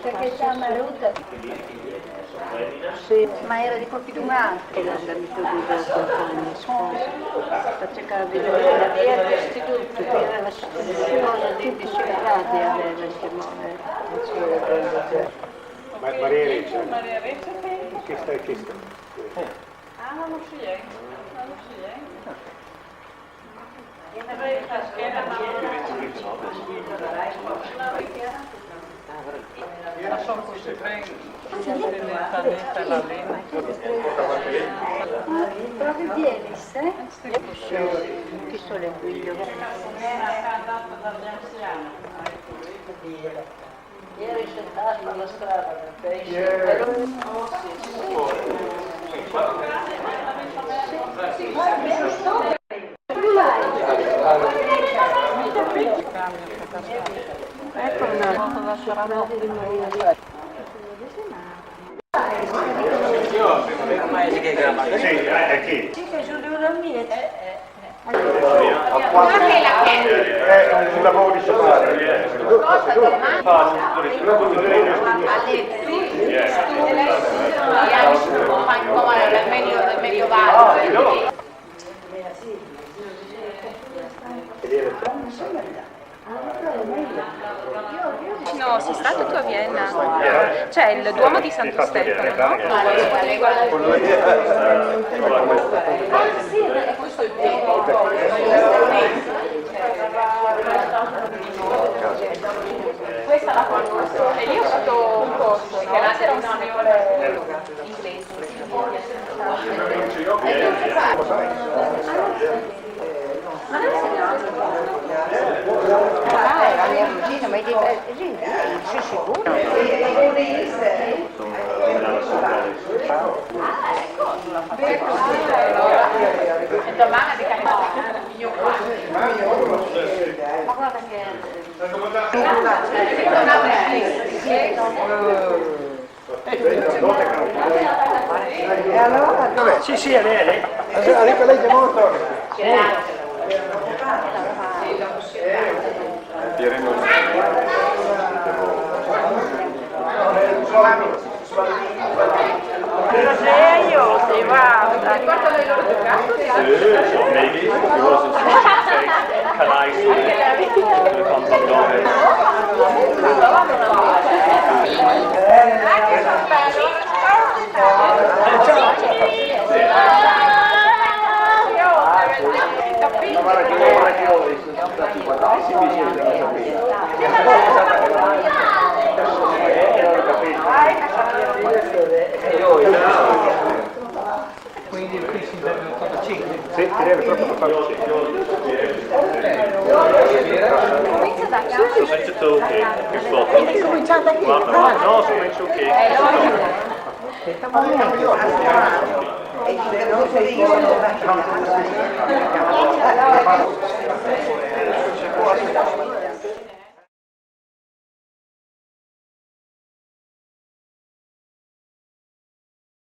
Perché c'è Maruta. Sì, ma era di Porpidumano. E la metodologia compagni sposa. Per cercare di vedere la via dell'istituto, che era la situazione di disciplinati aveva il timore. Maria Reccia. Maria Reccia Che stai chiesto? Ah, non lo scegliamo. Non lo scegliamo. Dovrei far scheda, ma non sono questi tre netta la lena. Proprio Bielis, eh? Chi sono le figlie? È andata dagli anziani. Ieri c'è stato alla strada del pesce. Ecco una strada di Maria. Sì, è chi? Sì, che Giulio Rammiete. Un lavoro di separare. No, sei stato tu a Vienna? C'è il Duomo di Santo Stefano, no? Questo è il tempo. Questa la conosco. E io ho fatto un corso, che là c'era un signore inglese. Ah, era mia cugina, ma è di sei sicuro? E domani di mio Ma guarda che... E allora? Dov'è? Sì, sì, è lei. Arriva lei che molto. Io si va, ricordo le loro giocato? Maybe if he wasn't Calais van Dome. Quindi il qui si deve 85. Sì, ti deve proprio 85. comincia da capo. Sono tutto ok, che foto. Quindi cominciamo da qui. Guarda, no, sono messo ok. E